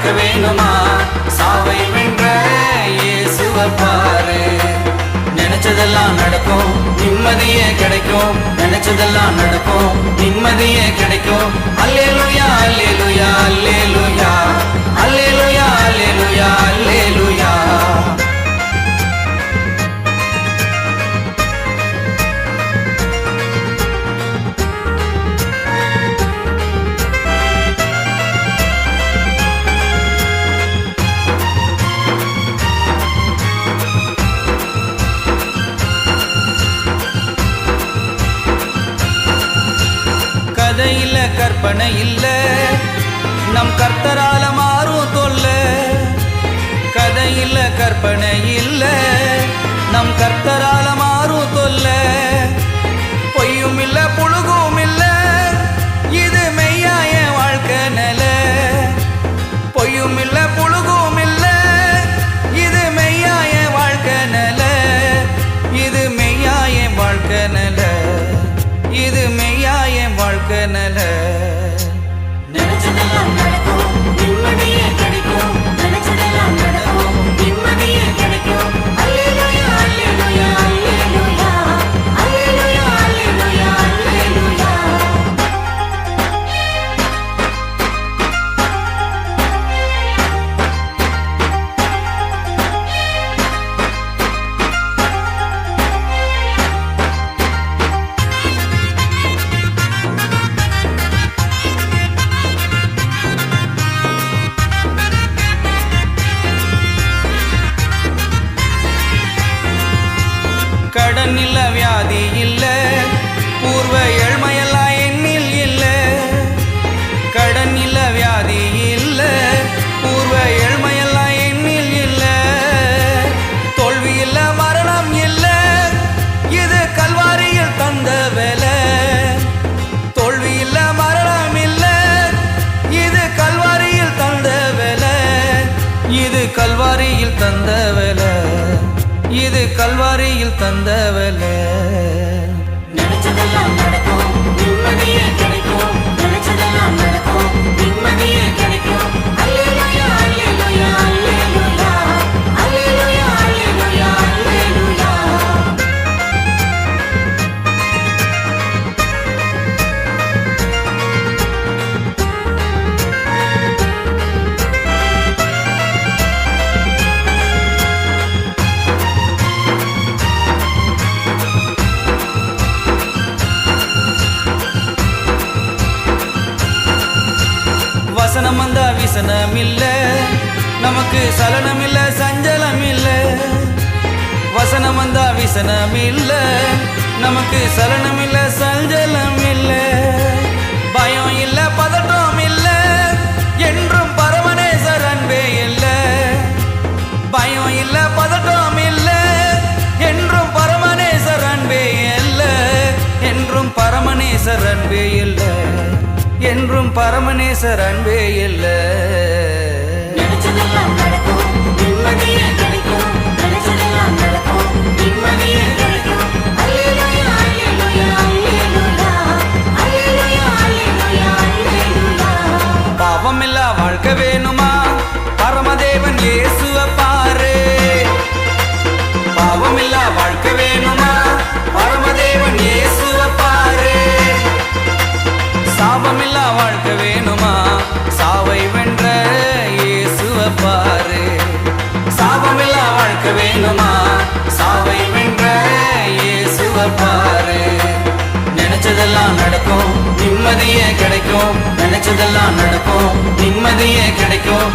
வாழ்க்கை வேணுமா? சாவை வென்ற இயேசுவை பாரு. நினைச்சதெல்லாம் நடக்கும், நிம்மதியே கிடைக்கும். நினைச்சதெல்லாம் நடக்கும், நிம்மதியே கிடைக்கும். அல்லேலூயா அல்லேலூயா அல்லேலூயா அல்லேலூயா அல்லேலூயா அல்லேலூயா. கதை இல்ல கற்பனை இல்ல, நம் கர்த்தரால மாறும் தொல்ல. கதை இல்ல கற்பனை இல்ல, நம் கர்த்தரால மாறும் தொல்ல. பொய்யும் இல்ல புழுகும் இல்ல, இது மெய்யாய வாழ்க்கை நில. பொய்யும் இல்ல புழுகும் இல்ல, இது மெய்யாய வாழ்க்கை நில. இது மெய்யாய வாழ்க்கை நில, இது மெய்யாய வாழ்க்கை நில. நினைச்சதெல்லாம் நடக்கும், நிம்மதியே கிடைக்கும். நினைச்சதெல்லாம் நடக்கும், நிம்மதியே கிடைக்கும். அல்லேலூயா அல்லேலூயா அல்லேலூயா அல்லேலூயா அல்லேலூயா அல்லேலூயா. கடன் இல்ல வியாதி இல்ல, பூர்வ ஏழ்மையெல்லாம் எண்ணில் இல்ல. கடன் இல்ல வியாதி இல்ல, பூர்வ ஏழ்மையெல்லாம் எண்ணில் இல்ல. தோல்வி இல்ல மரணம் இல்ல, இது கல்வாரியில் தந்த வேலை. தோல்வி இல்ல மரணம் இல்ல, இது கல்வாரியில் தந்த வேலை. இது கல்வாரியில் தந்த வேலை, இது கல்வாரியில் தந்த வேலை. நினைச்சதெல்லாம் நடக்கும், நிம்மதியே கிடைக்கும். நினைச்சதெல்லாம் நடக்கும், நிம்மதியே கிடைக்கும். அல்லேலூயா அல்லேலூயா அல்லேலூயா அல்லேலூயா அல்லேலூயா அல்லேலூயா. வசனம் வந்தா விசனம் இல்ல, நமக்கு சலனம் இல்ல சஞ்சலம் இல்ல. வசனம் வந்தா விசனம் இல்ல, நமக்கு சலனம் இல்ல சஞ்சலம் இல்ல. பயம் இல்ல பதட்டம் இல்ல, என்றும் பரமநேசர் அன்பே இல்ல. பயம் இல்ல பதட்டம் இல்ல, என்றும் பரமநேசர் அன்பே இல்ல. என்றும் பரமநேசர் அன்பே இல்ல, என்றும் பரமநேசர் அன்பே இல்ல. நினைச்சதெல்லாம் நடக்கும், நிம்மதியே கிடைக்கும். நினைச்சதெல்லாம் நடக்கும், நிம்மதியே கிடைக்கும். அல்லேலூயா அல்லேலூயா அல்லேலூயா அல்லேலூயா அல்லேலூயா அல்லேலூயா. பாவமில்லா வாழ்க்கை வேணுமா? பரமதேவன் இயேசுவை பாரு. பாவமில்லா வாழ்க்கை வேணுமா? பரமதேவன் இயேசுவை பாரு. சாபமில்லா வாழ்க்கை வேணுமா? சாவை வென்ற இயேசுவை பாரு. சாபமில்லா வாழ்க்கை வேணுமா? சாவை வென்ற இயேசுவை பாரு. நினைச்சதெல்லாம் நடக்கும், நிம்மதியே கிடைக்கும். நினைச்சதெல்லாம் நடக்கும், நிம்மதியே கிடைக்கும்.